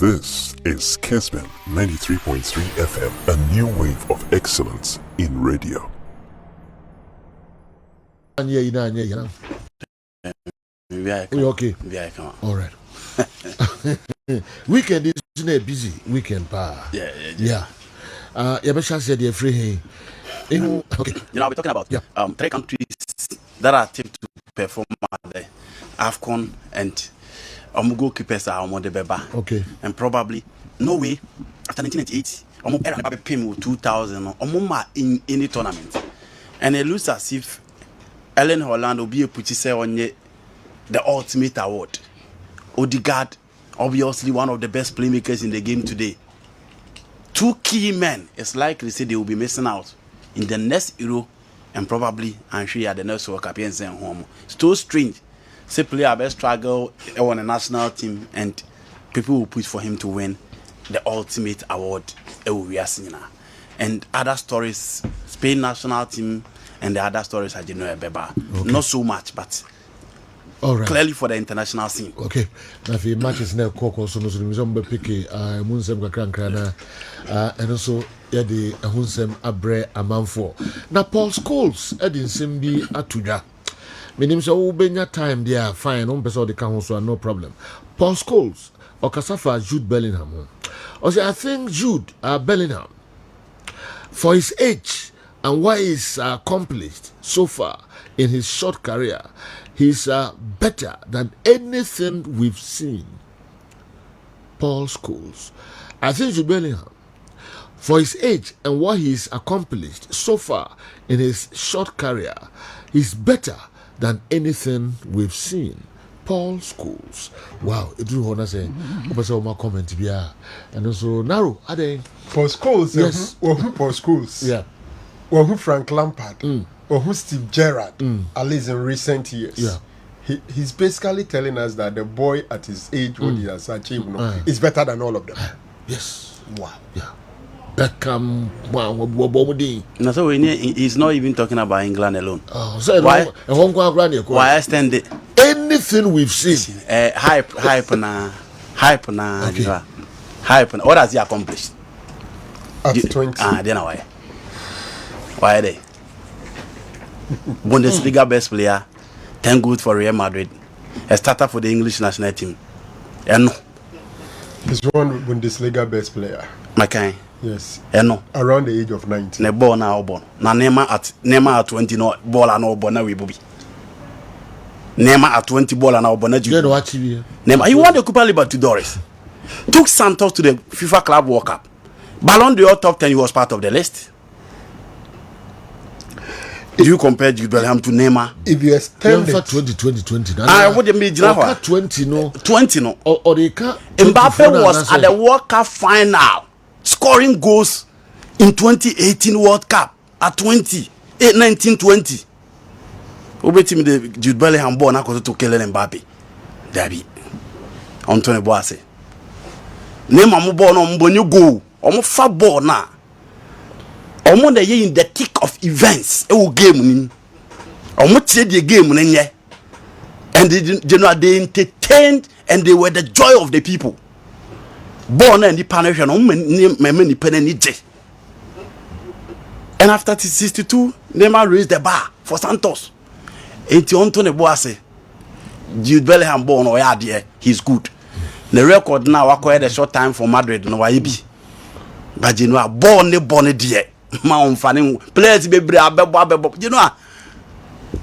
This is Kessben 93.3 FM, a new wave of excellence in radio. Okay. All right. Weekend is a busy weekend, pa. Yeah. Said you're free. Okay. We're talking about 3 countries that are tipped to perform at the AFCON, and goalkeepers are on the beba. Okay. And probably Norway after 1998, 2000, in any tournament. And it looks as if Ellen Holland will be a put on the ultimate award. Odegaard, obviously one of the best playmakers in the game today. 2 key men, it's likely to say they will be missing out in the next Euro, and probably I'm sure at the next World Cup and home. It's too strange. Say player best struggle on a national team, and people will push for him to win the ultimate award. And other stories, Spain national team, and the other stories I didn't know about. Not so much, but all right. Clearly for the international scene. Okay. Now if matches now Coco so no so pick Munsem Kakrankrana and also the Hunsem Abre Amanfo. Now Paul Scholes Edin Simbi Atuja. Meaning so benya time there fine on person the can so no problem. Paul Scholes or Kasafa Jude Bellingham. Also I think Jude Bellingham for his age and what he's accomplished so far in his short career, he's better than anything we've seen. Paul Scholes. I think Jude Bellingham, for his age and what he's accomplished so far in his short career, he's better than anything we've seen. Paul Scholes. Wow, it do wanna say. My comment here. And also narrow. Are they Paul Scholes? Yes. Or who Paul Scholes? Yeah. Or who Frank Lampard? Or who Steve Gerrard? At least in recent years. Yeah. He's basically telling us that the boy at his age, what he has achieved, is better than all of them. Yes. Wow. Yeah. Beckham. Wow. No, so he's not even talking about England alone. So Why extend it? Anything we've seen. Hype na. Okay. Hype. What has he accomplished? At 20. Then why? Why are they? Bundesliga best player, 10 goals for Real Madrid, a starter for the English national team. And no. He's one Bundesliga best player. My kind. Yes. And no. Around the age of 19. Ne ball now born. Na Neymar at 20 no ball and no born na we bobi. Neymar at 20 ball and no born na you. Neymar, he won the Copa Libertadores. Took Santos to the FIFA Club World Cup. Ballon d'Or top 10, he was part of the list. Do you compare Jude Bellingham to Neymar? If you extend it 2020, what do you mean? 20 no. 20 no. Or they can't. Mbappe was at the World Cup final, scoring goals in 2018 World Cup at 1920. Who bet him the Jude Bellingham born na to kill Mbappe? Dabi. Anthony Boase. Neymar mo born on mbonyo goal. Omo fa ball na. Omo de ye in the thick of events. E wo game ni. Omo tie the game ni nye. And they entertained and they were the joy of the people. Born and the panel many penny. And after 62, Neymar raised the bar for Santos. Eti Anthony Boase. Jude Bellingham born or yeah, he's good. The record now acquired a short time for Madrid no why be. But you know born dear. Man fanning players be you know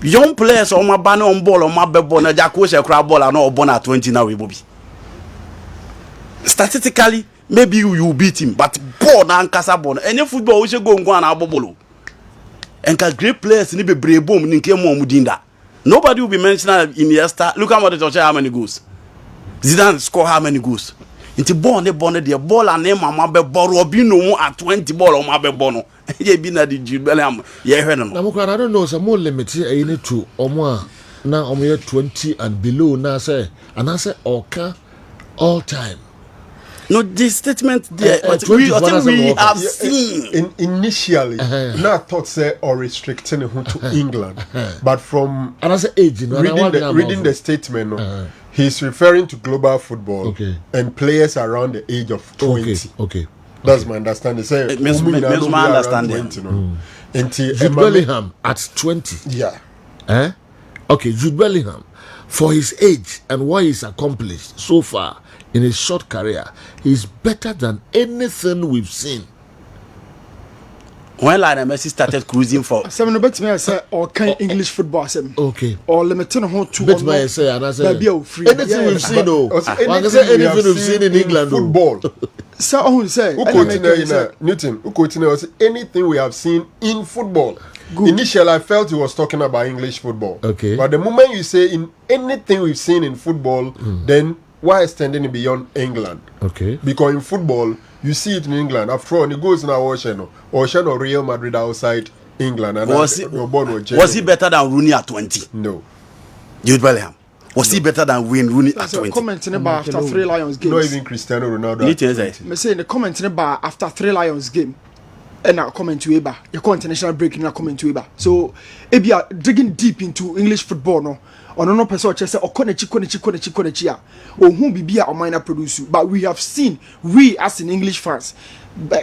young players on my banner on ball on my bebo na Jacko crab ball and no born at 20 now we be. Statistically, maybe you beat him, but born and Casabon. Any football we should go and abobolo. And great players ni be brave boom ni kemo mudinda. Nobody will be mentioning Iniesta. Look at what how many goals. Zidane score how many goals. Inti born the ball and name mama be borrow Robinho at 20 ball on my be bono. Ye be na the Jude Bellingham. Ye heard no. I don't know some more limit you need to omo na omo 20 and below na say and I say okay all time. No, this statement there, but we have seen. Initially, not thought say or restricting him to England, but from and I say age, reading the statement, He's referring to global football and players around the age of 20. Okay. That's my understanding. Say, Means my understanding. Jude Bellingham at 20. Yeah. Okay, Jude Bellingham, for his age and what he's accomplished so far in his short career, he's better than anything we've seen. When Lionel Messi started cruising for some no bet me say or can English football sem. Okay. Or limiting on to bet me say and I say anything we've seen anything we've seen in England football. So who say Newton anything we have seen in football. Good. Initially I felt he was talking about English football. Okay. But the moment you say in anything we've seen in football, then why extending it beyond England? Okay. Because in football, you see it in England. After all, it goes in our Ocean or Real Madrid outside England. And was he better than Rooney at 20? No. Jude Bellingham. Was he better than Wayne Rooney at 20? Commenting about after 3 Lions games. Not even Cristiano Ronaldo. Me say the commenting about after 3 Lions game. And now comment to Eba. Your international break now comment to Eba. So if you are digging deep into English football, no. Or no person just say konechi or whom be or minor produce. But we have seen, we as in English fans,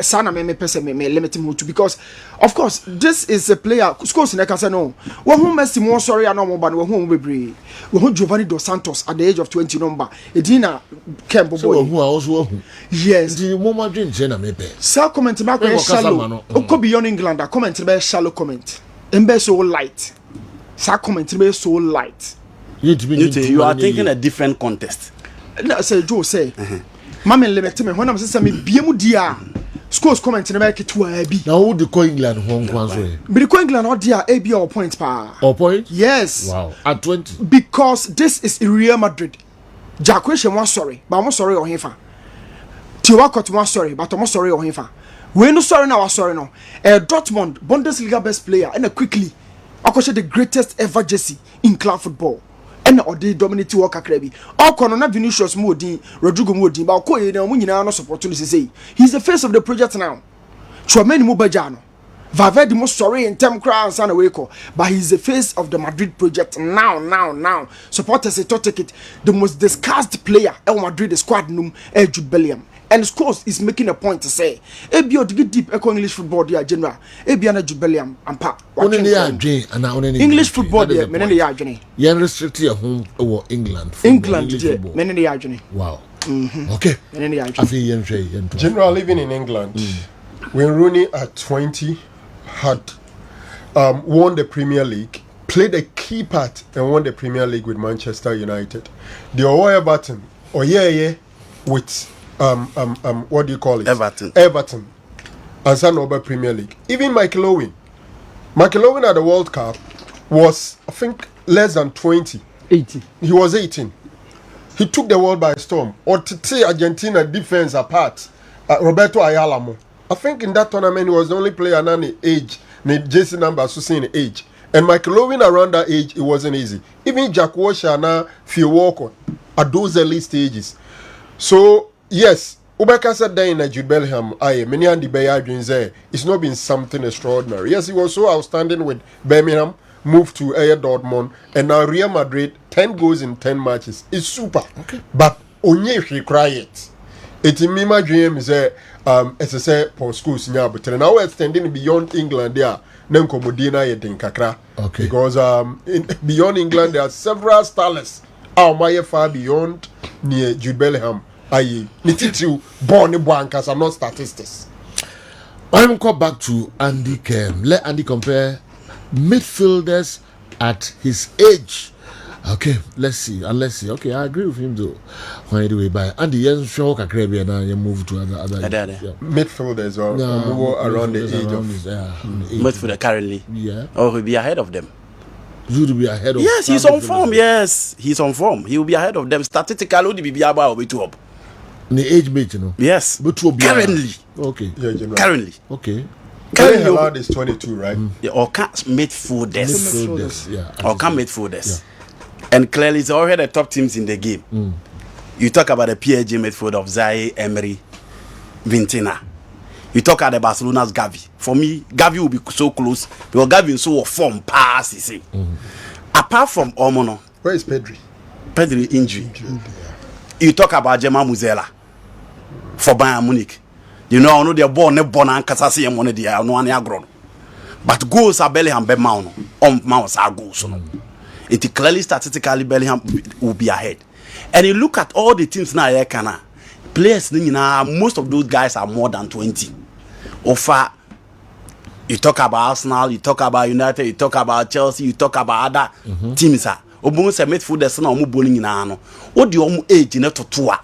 sana me person me limit him to, because of course this is a player scores in the no. One who Messi more sorry and no more, but one will be who Giovanni Dos Santos at the age of 20 number. Edina Kembo boy. Who also yes. The moment dream Jenna me pay. Sir comment back shallow. Could be on England. I comment about shallow comment. Embe so light. Sir comment about so light. You are thinking a different context. No, say Joe say. Mama limit me when I'm saying me biemu dia. Scores comment in America to a B. Now who the call England Hong Kong way? But the England or dia AB or points pa. Or point? Yes. Wow. At 20. Because this is Real Madrid. Jacquestion was sorry, but I'm sorry on him. Tiwakot was sorry, but I'm sorry on him. We no sorry now, sorry no. Dortmund, Bundesliga best player, and quickly, I the greatest ever jersey in club football. And or they dominate work akrebi. All Conor Vinicius Modi, Rodrigo Modi, but Koye na munyina no support to say. He's the face of the project now. Chouameni Mubajano. Valverde most sorry in term crowns and awake, but he's the face of the Madrid project now. Supporters to take it. The most discussed player El Madrid squad num Jude Bellingham. And Scores is making a point to say, Ebio to get deep English football dear general, Ebiana Jude Bellingham and Pa. English football dear, men in the Argentine. You're restricted at home or England. England, men in the Argentine. Wow. Okay. Men in the Argentine. General living in England, when Rooney at 20 had won the Premier League, played a key part and won the Premier League with Manchester United. The Owoya Button, with what do you call it? Everton. And San Oba Premier League. Even Michael Owen at the World Cup was, I think, less than 20. 18. He was 18. He took the world by storm. Or to tear Argentina defense apart. Roberto Ayala. I think in that tournament he was the only player in the age, the jersey number so in the age. And Michael Owen around that age, it wasn't easy. Even Jack Washer now, Phil Walker at those early stages. So yes, Ubeka said that in Jude Bellingham, many and the Bayer dreams there. It's not been something extraordinary. Yes, he was so outstanding with Birmingham, moved to Dortmund, and now Real Madrid, 10 goals in 10 matches. It's super. Okay. But only if he cry it. It's in my dream is as I say, for schools now, but now we're extending beyond England there. Nenko Modena yedin kakra. Okay. Because beyond England there are several stars. Our far beyond near Jude Bellingham. Aye, Nititu born Buankas are not statistics. I'm going back to Andy KERM. Let Andy compare midfielders at his age. Okay, let's see. Okay, I agree with him though. Why do we buy Andy? Yes, sure. Caribbean and you move to other. Yeah. Midfielders or around the age of midfielder currently. Yeah. Or he'll be ahead of them. You will be ahead of. Yes, he's on form. Yes, he's on form. He will be ahead of them. Statistically, would be able to up. In the age mate, you know. Yes, but currently. Okay. Yeah, currently. Okay. Currently, is 22, right? Yeah, or can't midfielders. Yeah. Or can't midfielders. Yeah. And clearly, it's already the top teams in the game. You talk about the PSG midfield of Zaire, Emery, Vintina. You talk about the Barcelona's Gavi. For me, Gavi will be so close because Gavi is so form pass. You see. Apart from Omono, where is Pedri? Pedro injury. You talk about German Muzela for Bayern Munich. You know, I know they're born and Casasi and one of the agron. But goals are Bellingham be mount on mounts are goals. It clearly statistically Bellingham will be ahead. And you look at all the teams now, players, most of those guys are more than 20. Offer, you talk about Arsenal, you talk about United, you talk about Chelsea, you talk about other teams. Obu say midfielders na omo bowling na ano. What the omo age na totoa.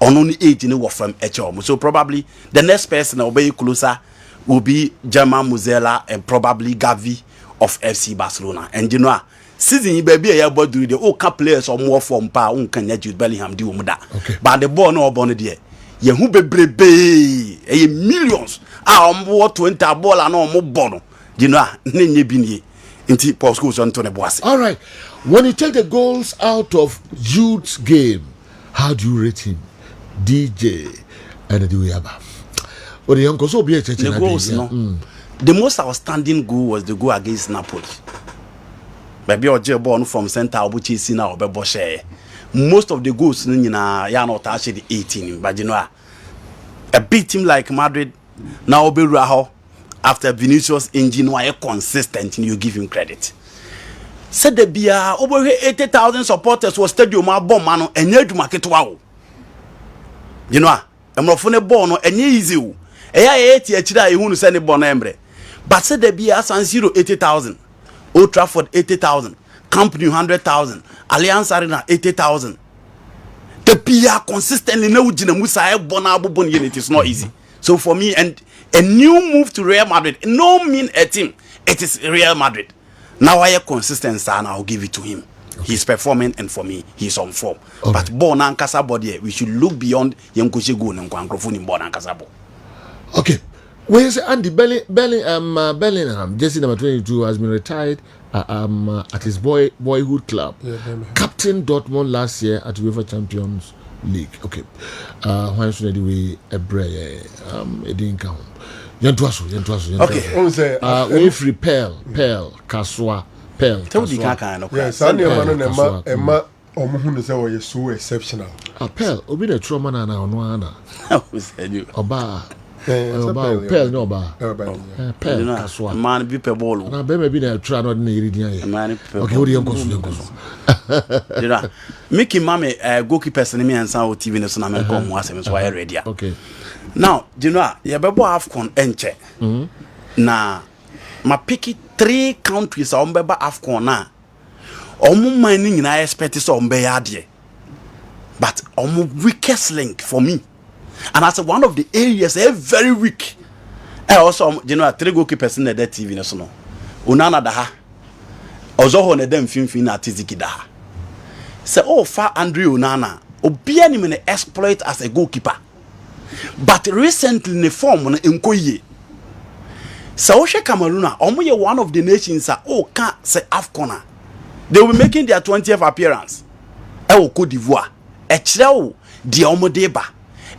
Only age na from HM. So probably the next person that will be closer will be German Muzela and probably Gavi of FC Barcelona. And you know, season you baby a year do the all players or more from pa can Jude Bellingham do that. Okay. But the ball no born there. Ye who be millions. More 20 ball and no more bono. You know, nenye bini. Inti Paul schools on Tony Boise. All right. When you take the goals out of Jude's game, how do you rate him? DJ and the Uyaba. Or the uncle so be a church. The goals, no. The most outstanding goal was the goal against Napoli. Baby or J born from center which is in our Beboshe. Most of the goals ya not actually 18, but you know a big team like Madrid now be Raho after Vinicius engine why consistent and you give him credit. Said the beer over 80,000 supporters was stadium bomb man and yet market wow. You know, I'm not funny born or any easy. A 80 you want to send a bon embre. But said the beer San Siro 80,000, Old Trafford 80,000, Camp Nou 100,000, Allianz Arena 80,000. The beer consistently no Jinamusa Bonabu Bon unit is not easy. So for me, and a new move to Real Madrid, no mean a team, it is Real Madrid. Now I have consistency and I'll give it to him. Okay. He's performing and for me, he's on form. Okay. But Bonan Casabodi, we should look beyond Yankushigun and Quangrofun in Bonan Casabo. Okay. Where's Andy Bellingham? Jersey number 22 has been retired at his boyhood club. Yeah, Captain Dortmund last year at UEFA Champions League. Okay. Why should we a bray? It didn't count. Yentuasu. Okay. We free Pearl, Kaswa, Pearl. Tell the kind of yes, I know Emma Omuhunu say was so exceptional. Pearl, obi the trauma na no ana. Who said you? Oba. Pearl no ba. Pearl Kaswa. Man be per ball. Na be maybe na try no na iridia. Okay, what yankoso. Dira. Mickey mame goalkeepers ni me ansa o TV no so na me come mo asem so I ready. Okay. Now, do you know, you have AFCON enche. Na ma pick 3 countries on beba AFCON na. Omu mining na expect so on be ade. But omu weakest link for me. And as one of the areas very weak. I also you know 3 goalkeepers in the TV no so no. Unana da ha. Ozo ho ne dem finfin na tiziki da ha. Say oh fa Andrew Onana, obi ani me exploit as a goalkeeper. But recently, the form on Nkoye. So, Cameroon, almost one of the nations are can't say AFCON. They will be making their 20th appearance. Cote d'Ivoire, Echel, Diomodeba.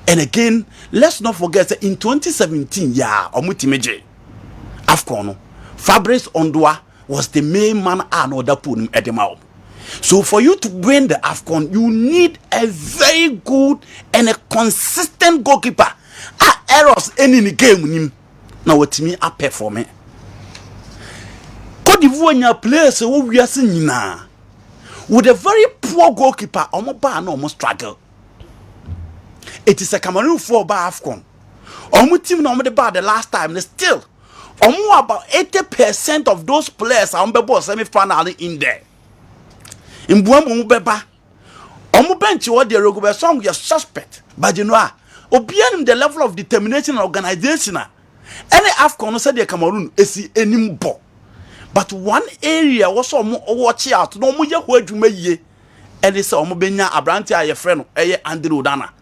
And again, let's not forget that in 2017, Omutimeje, AFCON, Fabrice Ondoa was the main man and other put at the mouth. So for you to win the AFCON, you need a very good and a consistent goalkeeper. Errors any in the game. Now what me a performing. Cote d'Ivoire players who we are seeing now with a very poor goalkeeper, almost struggle. It is a Cameroon 4 by AFCON. Almost team no the the last time. Still, about 80% of those players are on the semi-final in there. In Buamu Beba, on bench what the regular song you're suspect, but you know, obeying the level of determination and organization. Any AFCON said the Cameroon is any bo. But one area was some watch out, no more word you may and it's a Mobina Abrantia, your friend, Andrew Dana.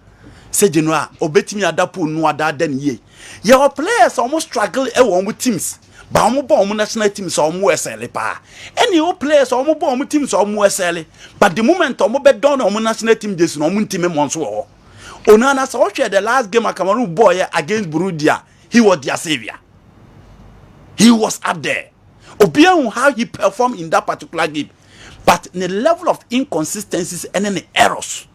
Said you know, obetimi adapu no ada den ye. Your players almost struggle with teams. Ba omo bomb national teams omo esele pa. Any your players omo bomb teams omo esele. But the moment omo be done omo national team jesu no omo team monso ho. Onana so share the last game of Cameroon boy against Burundi, he was their savior. He was up there. Obian how he performed in that particular game. but the level of inconsistencies and then the errors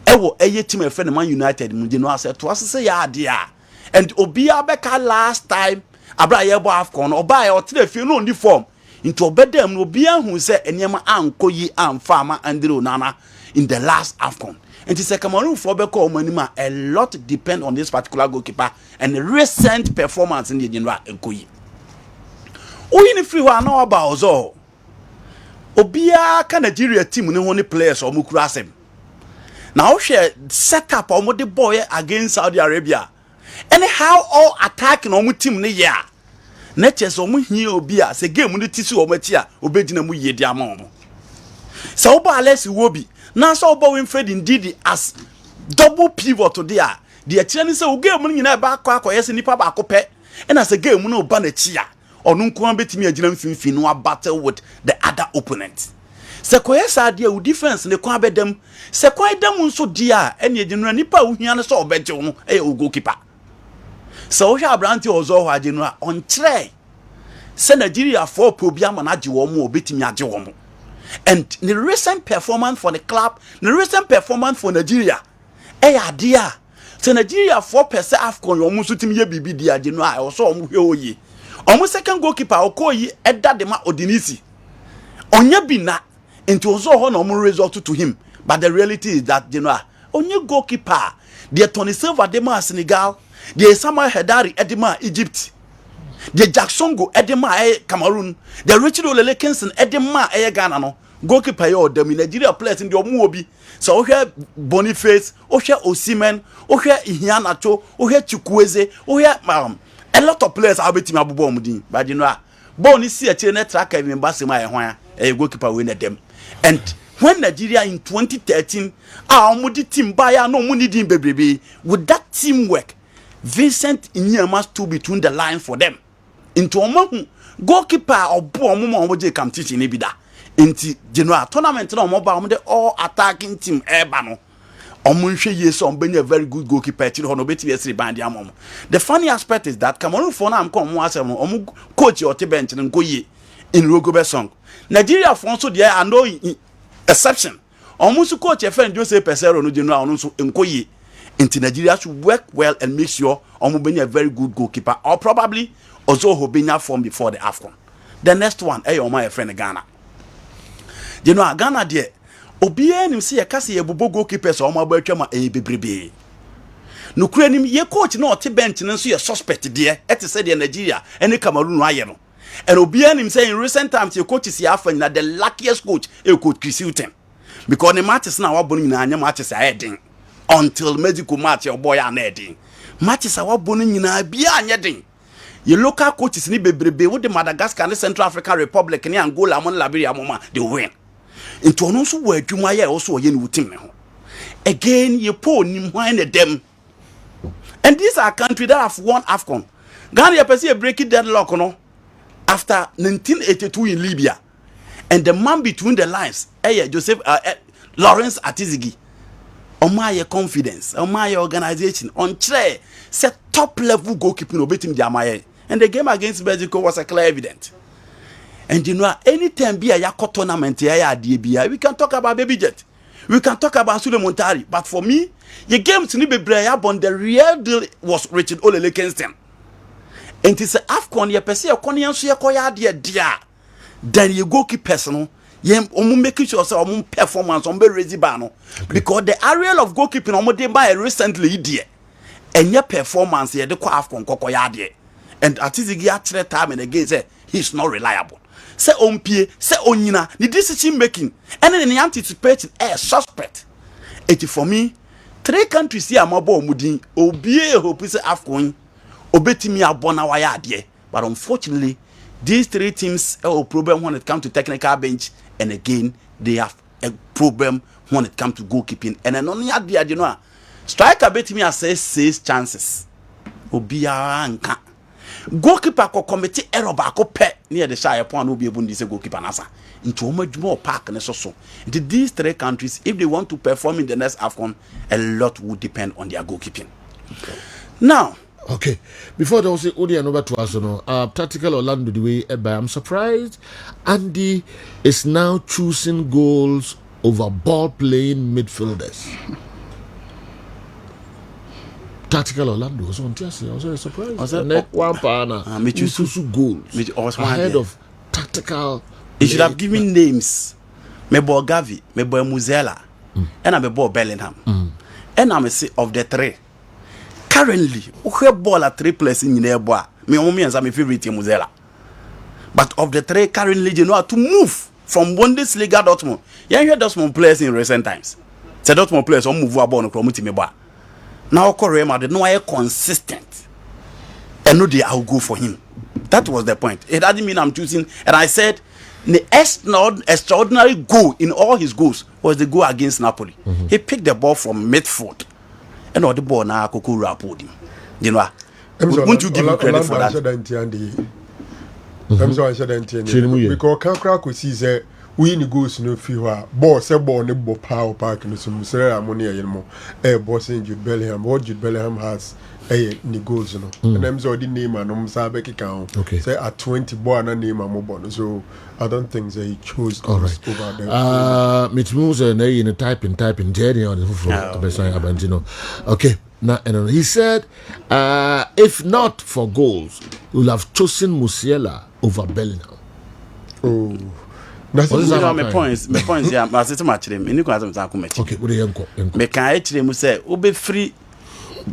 ewo eye team friend Man United mu no ase to ase ya ade a and obia beka last time abra ye bo AFCON oba ya otre fie no ni form into obedam no obia hu se enema ankoyi amfama Andrew Nana in the last AFCON. And it's a Cameroon for Beko Manima. A lot depend on this particular goalkeeper and the recent performance in the general Nkoyi. Oyin free one now about so. Obia can Nigeria team no only players or mukurasem. Now share set up or the boy against Saudi Arabia. Anyhow all attacking on team ne ya. Netches omu hi obia se game no tisu omatia obedina mu ye dia ma. So oba Alex Iwobi now so oba Winfred indeed as double pivot to there. The chance say o game no nyina ba akwa nipa ba akopɛ and as a game no ba na chia onu nko betimi agina mfimfini no battle with the other opponent. Se koyesa dia u defense ne kwa bedam se kwa dam nso dia ene agina nipa ohia no so obeje no o goalkeeper. So hwa Abranti ozo ho agina on kire se Nigeria for probia manage wo mo obetimi age wo mo. And the recent performance for the club, the recent performance for Nigeria, dear. So Nigeria 4% AFCON, you almost to me BB dear, you know, I also ye. Almost second goalkeeper, I'll call ye Edda de Ma Odinisi. Onye bina into Ozo no result to him. But the reality is that, you know, onye goalkeeper, the Tony Silva Edema Senegal, the Samuel Hedari Edema Egypt. The Jacksongo Edema Cameroon, the Richard Olele Kingston Edema Ghana no goalkeeper yo dem Nigeria players in the omuobi so ohwe Boniface ohwe Osimhen ohwe Iheanacho ohwe Chukwueze ohwe a lot of players are betim abubo omudin but you know ball see a chain track even basima e hwan goalkeeper we na dem. And when Nigeria in 2013 omudi team baya no mu need bebrebe with that teamwork Vincent Inyama stood between the line for them into omo goalkeeper obo omo omoje competition e bida inti general tournament na omo ba omo de all attacking team eba no omo nhwe yeso omo be very good goalkeeper ti ho no beti be siri band am. The funny aspect is that Cameroon for na am come omo asem no omo coach ote bench no nkoye in Rogobe song Nigeria for so there are no exception omo su coach e friend Joseph Pesero no general no so nkoye inti Nigeria should work well and make sure omo be a very good goalkeeper or probably also Hobenya form before the AFCON. The next one, my friend Ghana. You know, Ghana there, Obie nim see a kasi ye bubo goalkeepers or my boychama bebrebe. No crenim ye coach no te bench and so ye suspect there, et said in Nigeria, and Cameroon Ryan. And Obie nim say in recent times your coach is the the luckiest coach you could critique him. Because the matches now are burning and your matches are heading until medical match your boy are heading. Matches are burning in a beer and heading. Your local coaches ni bebrebe with the Madagascar and Central African Republic ni Angola and Liberia mama they win. Into no so where Jumaya also yen with him. Again you poor ni wine them. And these are countries that have won AFCON. Ghana you perceive breaking deadlock no after 1982 in Libya. And the man between the lines, Joseph Lawrence Atizigi. On my confidence, on my organization, on tray, set top level goalkeeping obetim Jamaye. And the game against Mexico was a clear evident. And you know, anytime be a Yako tournament, we can talk about Baby Jet. We can talk about Sule Montari. But for me, the game to be on the real deal was Richard Olele Kingston. And it's an AFCON, you perceive a Konian Suyakoya dear. Then you go keep personal. Making sure some performance on Berezibano because the area of goalkeeping on the by recently dear. And your performance here the AFCON kokoya and Atizigi actually time and again say he's not reliable. Say on P, say onina, the decision making, and then the anticipating a suspect. It for me, 3 countries here mabo mudin, obie hope say AFCON, obetimi abona waya dear. But unfortunately, these 3 teams have a problem when it comes to technical bench, and again they have a problem when it comes to goalkeeping. And then only at the you know, striker betimi has 6 chances. Obia anka. Goalkeeper ko committee error ba ko pe near the shy upon will be able to say goalkeeper nasa into more park and so. Into these 3 countries, if they want to perform in the next AFCON, a lot would depend on their goalkeeping. Okay. Now, Okay, before there was Odi and over to us, tactical Orlando the way I'm surprised Andy is now choosing goals over ball playing midfielders. Tactical Orlando was on Chelsea. I was very surprised. Was that one partner? me choose goals ahead of tactical. He should have given names. Mebo Gavi, Mebo Muzela, and I'm Mebo Bellingham. And I'm say of the three. Currently, who ball at 3 places in the boy. Me only and my favorite Muzela. But of the three currently, you know how to move from Bundesliga Dortmund. You hear Dortmund players in recent times. Say Dortmund players on move about on promote me boy. Now Korea Madrid no are consistent. And no day I'll go for him. That was the point. It doesn't mean I'm choosing. And I said the extraordinary goal in all his goals was the goal against Napoli. He picked the ball from midfield. And all the ball now Coco rapport him. You know, won't you give him credit for that? Because Kankra could see that we goes no fewer boss a born a bo power park in some Sarah Ammonia Yelmo, a boss in Jude Bellingham, what Jude Bellingham has a goals, and I'm so the name and Sabeki count. Okay, say at 20 born a name a mobile, so I don't think they chose over there. Mitch moves in a typing Jerry on the floor. Okay, now and he said, if not for goals, we'll have chosen Musiala over Bellingham. Oh. My points, yeah, I said to match them. You can't match. Okay, what do you think? Me can actually say, "Ube free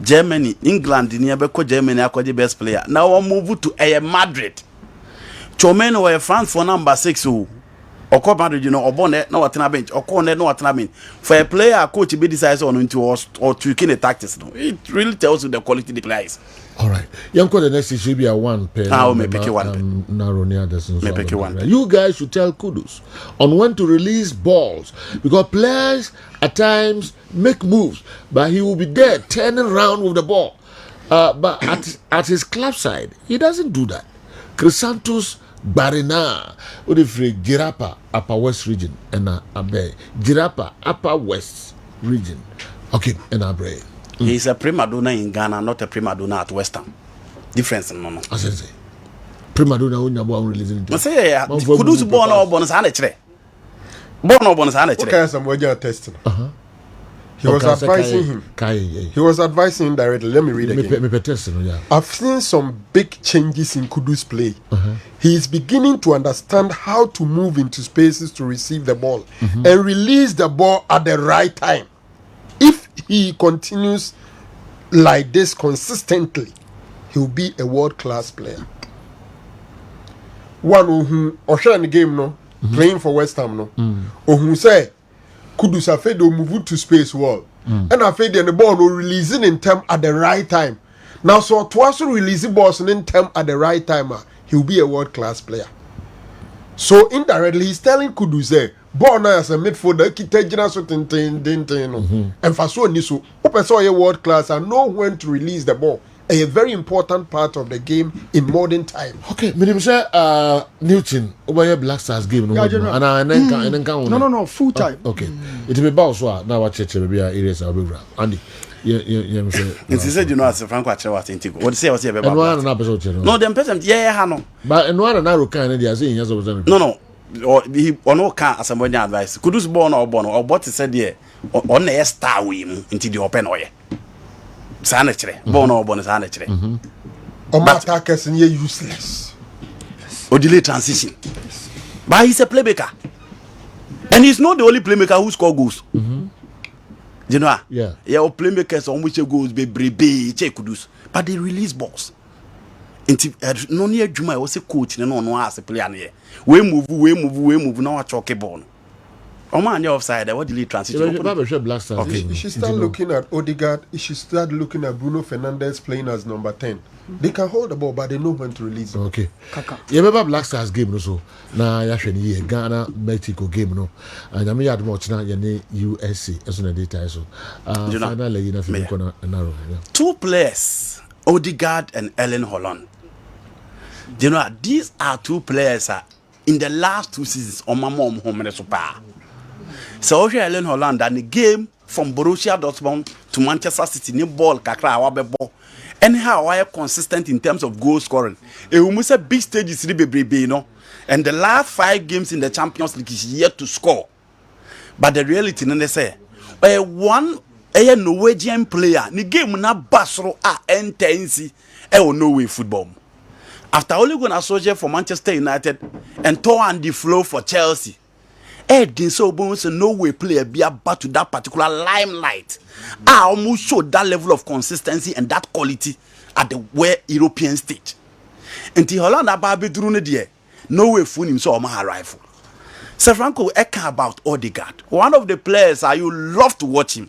Germany, England, near Beko Germany, are the best player." Now I move to Madrid. Chomeno were France for number 6 who. Or Madrid, you know, or Bonnet, no at a bench, or Cornet, no at a bench. For a player, coach be decides on into us or tweaking the tactics. It really tells you the quality of the players. All right. Yanko, the next issue be a one pair. Me pick one. You guys should tell Kudus on when to release balls because players at times make moves, but he will be there turning around with the ball. But at his club side, he doesn't do that. Crisantos Barina, Udifri Girapa, Upper West region, and Abe Girapa, Upper West region. Okay, and Abe. He's a prima donna in Ghana, not a prima donna at West Ham. Difference, no. As I say, prima donna when you're born releasing. I say, Kudus born or bonus anatre. Born or bonus anatre. Okay, some way testing. He was advising him. He was advising him directly. Let me read again. I've seen some big changes in Kudus' play. He is beginning to understand how to move into spaces to receive the ball and release the ball at the right time. If he continues like this consistently, he will be a world-class player. One who in the game no playing for West Ham no, who say Kudus Afedo move to space wall, and Afedo the ball no releasing in time at the right time. Now so twice releasing balls in time at the right time, he will be a world-class player. So indirectly he's telling Kudus born as a midfielder, Kitejina so and for so niso, open a world class and know when to release the ball. A very important part of the game in modern time. Okay, minimum say Newton over here Black Stars game no. No, full time. Okay. It will be about so now what church be areas will be Andy. You say. It said you know as Franco Achewa was in Tigo. What say was here about? No, them person yeah no. But no one na can dey say yes of No. Or he or no can as someone advice. Kudus born or what said there on the star we into the open oil. Sanitary, born or bonus sanitary. Or attackers and useless. Or delay transition. But he's a playmaker. And he's not the only playmaker who score goals. You know? Yeah. Yeah, or playmakers on which goals be Kudus. But they release balls. No near Juma was a coach and no as a player near. We move now a chalky ball. Oh man, you're offside. What delay transition? Okay. You should start looking at Odegaard. You should start looking at Bruno Fernandes playing as number 10. They can hold the ball, but they know when to release it. Okay. You remember Black Stars game, no? So now you Ghana, Mexico game, no? And I mean, you had much now. You USC as on the data. So finally, you know, two players, Odegaard and Erling Haaland. You know, these are two players in the last 2 seasons on my mom home in the super. So Erling Haaland and the game from Borussia Dortmund to Manchester City, ni ball kakra awabebo. Anyhow, I are consistent in terms of goal scoring. A big stage is you know, and the last 5 games in the Champions League is yet to score. But the reality, they say, one Norwegian player, ni game na basro intense, Norway football. After only going to soldier for Manchester United and tore on the flow for Chelsea, didn't so bones and Norway player be about to that particular limelight. I almost showed that level of consistency and that quality at the where European stage. Until Holland about be drone there, Norway fool him so my rifle. Sir Franco Eka about Odegaard. One of the players you love to watch him.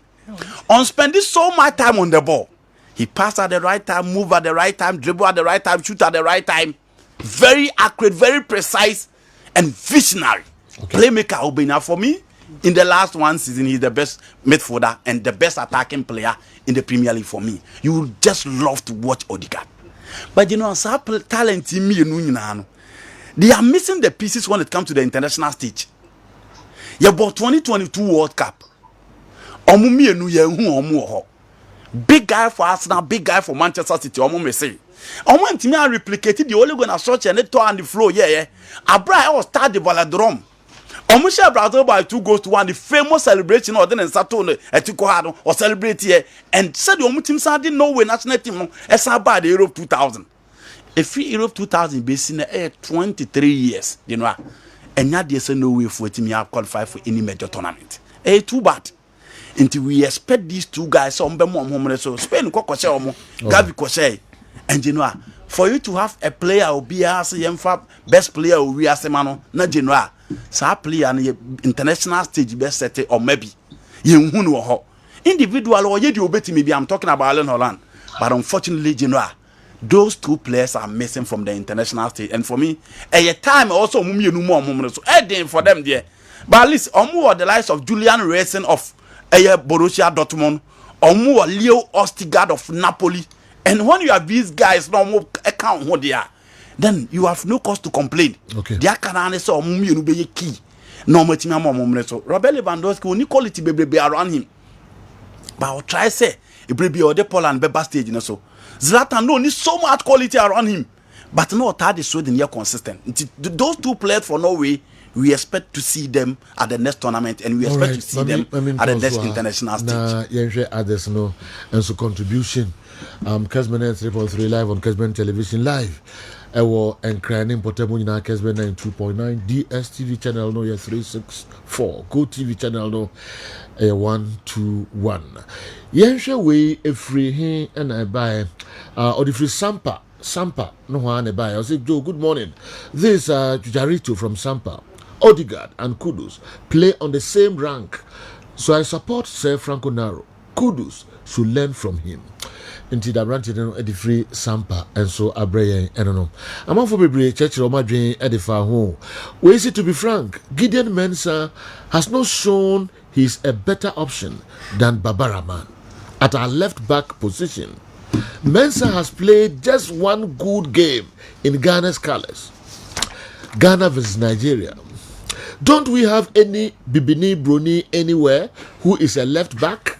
On spending so much time on the ball. He passed at the right time, move at the right time, dribble at the right time, shoot at the right time. Very accurate, very precise, and visionary. Okay. Playmaker Obina for me. In the last 1 season, he's the best midfielder and the best attacking player in the Premier League for me. You will just love to watch Odegaard. But you know, talent in me, they are missing the pieces when it comes to the international stage. You bought 2022 World Cup. Big guy for Arsenal, big guy for Manchester City. May say. When me replicated the only gonna search and it on the floor. Yeah. Abra was start the Velodrome. Omusha Brazil by 2 goals to 1. The famous celebration or then in Saturn Etiko or celebrate here and said the only team didn't know when national team as about the Europe 2000. A free Europe 2000 based in 23 years, you know, and now there's no way for team have qualified for any major tournament. Too bad. Until we expect these 2 guys, so Spain Gavi Koshe, and you know, for you to have a player who be as best player who we as a man, not general, so player on the international stage best set or maybe you know individual or you bet maybe I'm talking about Alan Holland, but unfortunately, general. Those 2 players are missing from the international stage, and for me, a time also so for them there. But at least more the likes of Julian Racing of Borussia Dortmund, or more Leo Ostigard of Napoli, and when you have these guys no more account what they are, then you have no cause to complain. Okay. They are can so be key. No much so Robert Lewandowski only quality be around him. But I'll try say it will be other Poland Beba stage, you know so. Zlatan no need so much quality around him, but no that is so the near consistent. Those 2 players for Norway, we expect to see them at the next tournament, and we expect to see them at the next international stage. Yeah, others no, and so contribution. Kessben 3.3 live on Kessben Television live. Ewo and crying portable in Kessben 92.9 DSTV channel no 364 Go TV channel no 121. Yensha way a free hin and I buy or the free Sampa no one I buy. I say Joe, good morning. This Jujarito from Sampa, Odegaard and Kudus play on the same rank, so I support Sir Franco Naro. Kudus should learn from him. Until the branch at the free Sampa and so Abraya and no. I'm on for Bibri Church or Madrid at the far home. Where is it to be frank? Gideon Mensah has not shown he's a better option than Babaraman at our left back position. Mensah has played just 1 good game in Ghana's colours. Ghana versus Nigeria. Don't we have any Bibini Bruni anywhere who is a left back?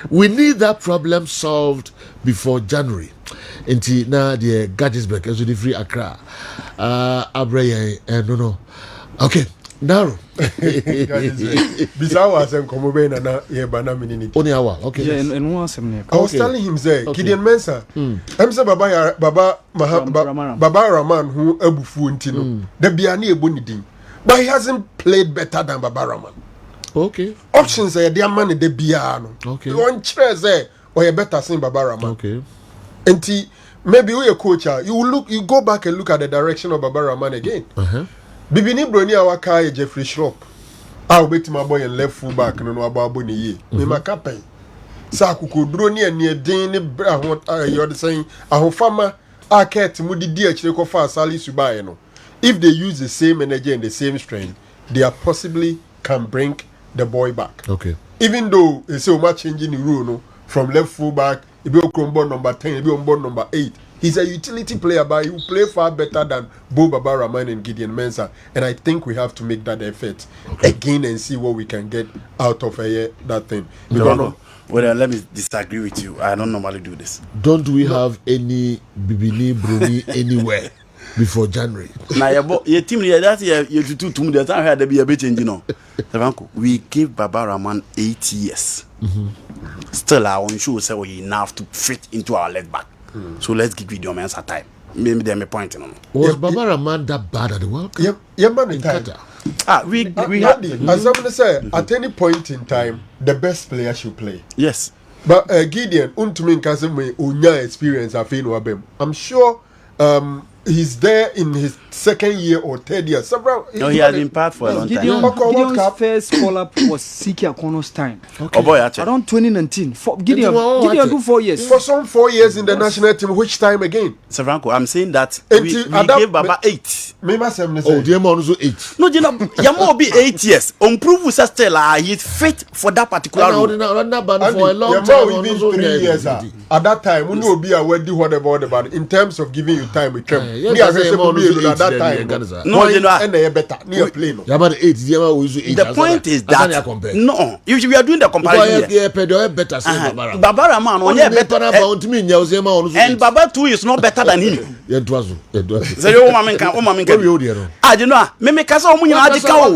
We need that problem solved before January. Until now, the Gadgesberg is the free Accra. Abraya and no. Okay. Narrow. Bisawa sem komobe na ye bana minini. Only hour. Okay. Yeah, and one sem. I was telling him say Gideon Mensah. Say Baba Rahman who ebufu ntino. The biani ebonidin. But he hasn't played better than Baba Rahman. Okay. Options are the man the biano. Okay. One chair say or you better than Baba Rahman. Okay. And maybe we a coach, you go back and look at the direction of Baba Rahman again. Bibini Broni awaka Jeffrey Schropp. I'll bet my boy and left full back no about ni ye. Me makapen. Sa kukudro ni eni den you're saying ahofama aket mudi di achire ko fa Sali Subaye no. If they use the same energy and the same strength, they are possibly can bring the boy back. Okay. Even though they say much changing the rule no from left full back, if you on board number 10, if you on board number 8, He's a utility player, but he will play far better than Bo Baba Rahman and Gideon Mensah. And I think we have to make that effort again and see what we can get out of that thing. Well, let me disagree with you. I don't normally do this. Don't we have any Bibini Bruni anywhere before January? Now your team that year you do to me the time had to be a bit changing on. We gave Baba Rahman 8 years. Still our own show say we enough to fit into our left back. So let's give Gideon Mensah time. Maybe they're my point. Was Baba Rahman that bad at the World Cup? Man, in Qatar. We had as I'm gonna say, at any point in time, the best player should play. Yes. But Gideon, untumin kaseme unya experience afin wabem. I'm sure he's there in his second year or third year. Several. No, he has been part for a long time. Gideon's first call-up was Siki Akono's time. Okay. Oh boy, actually. Around 2019. Gideon do 4 years. For some 4 years in the national team, which time again? Savranko, I'm saying that we gave Baba 8. Me myself, oh, the man also 8. No, you know, Yamo be 8 years. On prove with Stella, he's fit for that particular role. For a long time. Even 3 years. At that time, we will be aware do whatever. In terms of giving you time with them. At that time. No, you know, better. The point is that no, if we are doing the comparison here, Baba Rahman on better, and Baba too is not better than him. Say, oh, mama, I don't know. Me kasa omunyo adika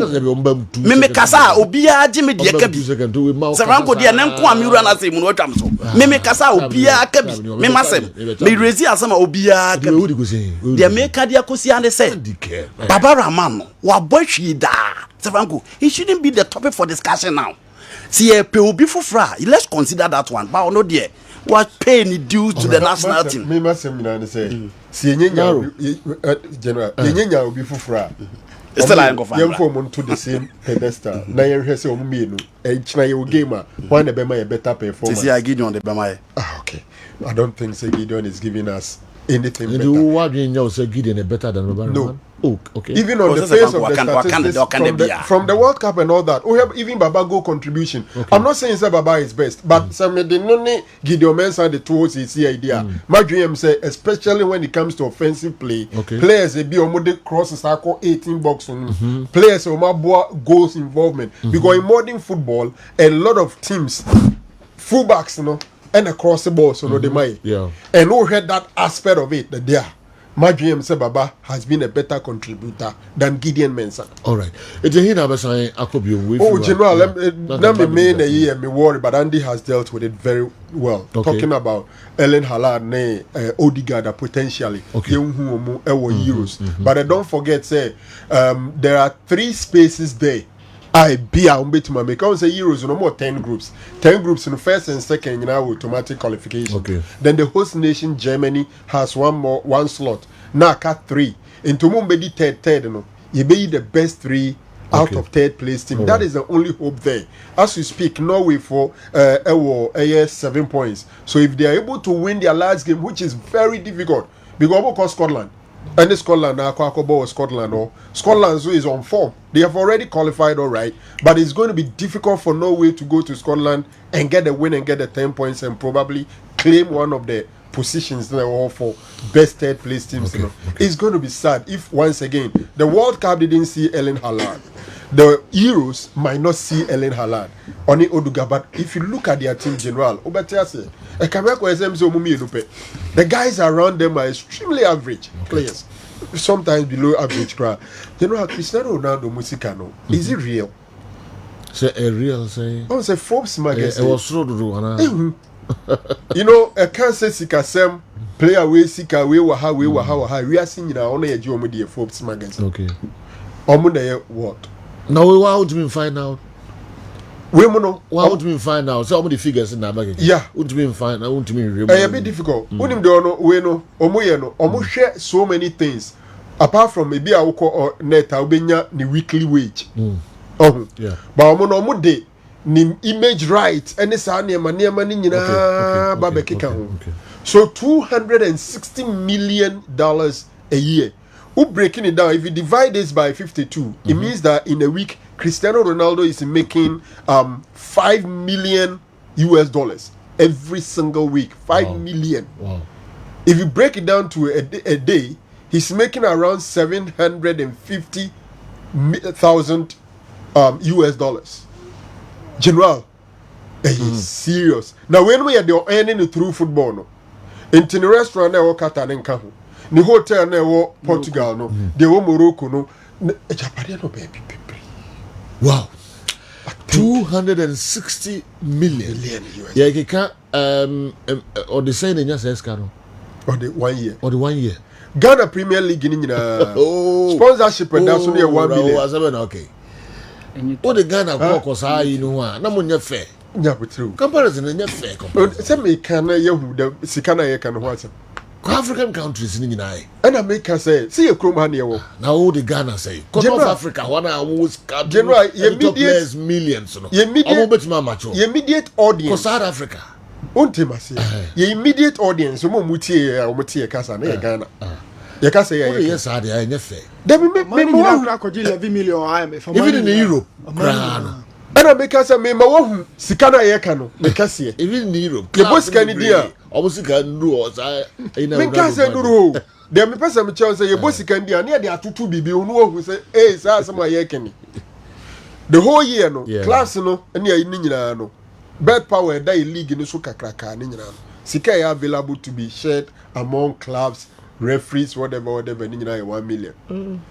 me kasa obia Jimmy de kabi. Savranko de nan ko amiru na say mu no twam so. Me kasa obia kabi. Me masem. Me rezi asama obia kabi. De me kadia kosi ande say. Baba Rahman wa bohwi da. Savranko, he shouldn't be the topic for discussion now. See a pe obi fofra, let's consider that one. But no there. What pay due to the national team? Me masem na say. See general yenya obi fofra. Still I go find. Young woman to the same pedestal. Na yen hwese omu mienu. China your gamer. Why na be my better performance? See I Gideon the Bema. Okay. I don't think Gideon is giving us anything better. You what do you know say Gideon is better than Baba? No. Oh, okay. Even on the face of the statistics from the World Cup and all that, we have even Baba goal contribution. Okay. I'm not saying that Baba is best, but some the none Gideon Mensah the towards his idea. My dream say, especially when it comes to offensive play, players they be omo crosses are 18 box players omo goals involvement. Because in modern football, a lot of teams fullbacks, and across the ball, so they might. Yeah. And who had that aspect of it that there. My GM say Baba has been a better contributor than Gideon Mensah. All right. It's a hint of saying Akobio. Oh, General, let me main a year me worry, but Andy has dealt with it very well. Okay. Talking about Ellen Hallard, Odegaard, potentially Euros. But don't forget, say there are 3 spaces there. I be a to my make. I say Euros no more 10 groups. 10 groups in the first and second, automatic qualification. Okay. Then the host nation Germany has one slot. Now cut 3. Into Mumbedi third, you be the best 3 out of third place team. That is the only hope there. As we speak, Norway for 7 points. So if they are able to win their last game, which is very difficult, because Scotland. And Scotland now, Scotland is on form. They have already qualified, all right, but it's going to be difficult for Norway to go to Scotland and get a win and get the 10 points and probably claim one of the positions that are all for best third place teams. It's going to be sad if once again the World Cup didn't see Ellen Hallard. The Euros might not see Ellen Hallard. Only Odegaard, but if you look at their team general, the guys around them are extremely average players, sometimes below average. Cristiano Ronaldo Musicano, is it real? Say a real say. I say Forbes magazine. It was so do. I can't say Sikasem player we Sika we waha we are seeing now only a Jomodi Forbes magazine. Okay. What? Now, how do we find out? How do we find out? So many figures in that bag. Yeah. What do we find out? What do we remember? A bit difficult. Unim don't know, Omo share so many things. Apart from maybe I will call net, I'll be the weekly wage. Yeah. But Omo day, ni image rights, and it's money So $260 million a year. Breaking it down, if you divide this by 52, it means that in a week, Cristiano Ronaldo is making $5 million US every single week. $5 million. Wow. If you break it down to a day, he's making around 750,000 US dollars. General, serious. Now when we are earning it through football, no, in the restaurant they work at an the hotel they work Portugal, no, they work Morocco, no, Japan, no baby. Wow. 260 million US. Yeah, you can't or the same in your sense, Caro. Or the 1 year. Or the 1 year. Ghana Premier League in sponsorship and that's only 1 million. Okay. What the Ghana caucus are you know? No one fair. Yeah, but true. Comparison in your fair. Some me can you the Sikana can watch. African countries in the And I make her say, see a chrome honey. now all the Ghana say, North Africa, one was General, immediate millions. Your immediate audience. South Africa. Your immediate audience, Mutia Casa, Ghana. You can say, yes, I did. Fair. Then we make money 11 million IMF. Even in Europe, and I make us a member of Sikana Yakano, Mekasi. Even in Europe, your boss can do almost can do us. I make us a guru. There may be some chance your boss can do near the two BB who say, hey, some Yakani. The whole year, no class, no, and near Ninja, bad power, die league in the Suka Kraka, Ninja. Sika available to be shared among clubs, referees, whatever, Ninja 1 million. On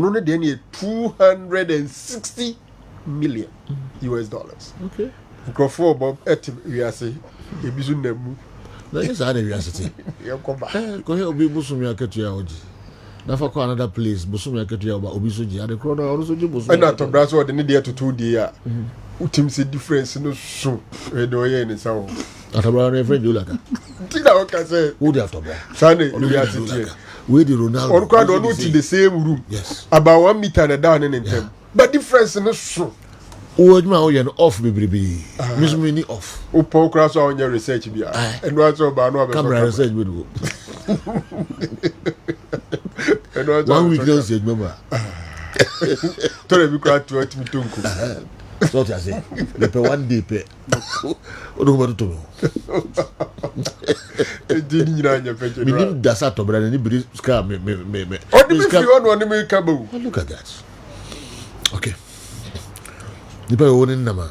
only then 260 million US dollars. Okay. Microphone Bob we are saying a bizu nemu. That is how they are sitting. You come back. Go here, Obi Busumi Aketuya Oji. Now for another place, Busumi Aketuya Obi Soji. And the crowd also Busumi. And that brass what they need to 2 day. Utim see difference no so. We do here in Sao. Atabra na friend Laka. Tina what can say? Who the Atabra? Sunday we are sitting. We the Ronaldo. On crowd don't in the same room. Yes. About 1 meter and down in them. But difference no so. Ojma oyen off baby. Miss me off. O Paul Crass on your research be. And what's about no camera research we do. 1 week don't say remember. Tore bi kwa to me tonku. So what I say. Le pe 1 day pe. O do go to me. E di ni na nya peche. Me nim dasa to bra ni bri ska me. O di me fi on me kabo. Look at that. Okay. Nipa yo woni nama.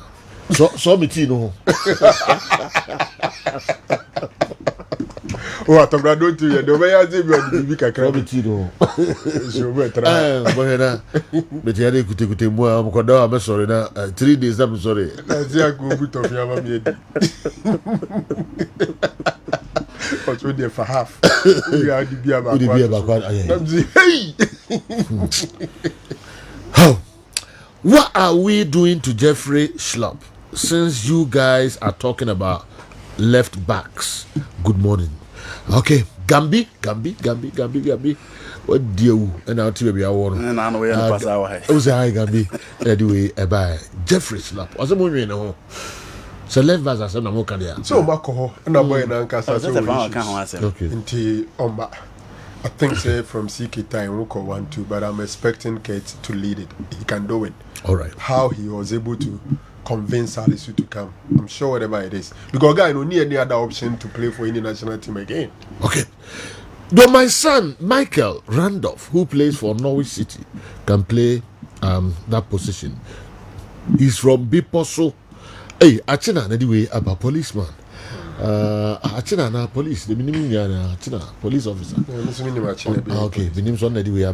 So me tea no. O atabra do tu ye do be ya ze bi on bi kakra. So me tea no. So be tra. Bo na. Me tea dey kute mu am ko da am sorry na 3 days am sorry. Na ti ago gut of ya ma me di. But we dey for half. We are the beer back. Hey. How? What are we doing to Jeffrey Schlupp since you guys are talking about left backs? Good morning. Okay, Gambi. What do you and I'll tell you I want to. And I know where the pass our high. I was hi Gambi. Anyway, by Jeffrey Schlupp. Was a movie no. So left backs are some more career. So Mako and a boy and Casa. Okay. Into Omba. I think say from CK time we'll call 1-2, but I'm expecting Kate to lead it. He can do it. All right. How he was able to convince Salisu to come, I'm sure whatever it is, because guy don't need any other option to play for any national team again. Okay. Though my son Michael Randolph, who plays for Norway City, can play that position. He's from Biposo. Hey, Achina anyway about policeman. Achina na police. The minimum Achina police officer. Yeah, okay, the name is on the way.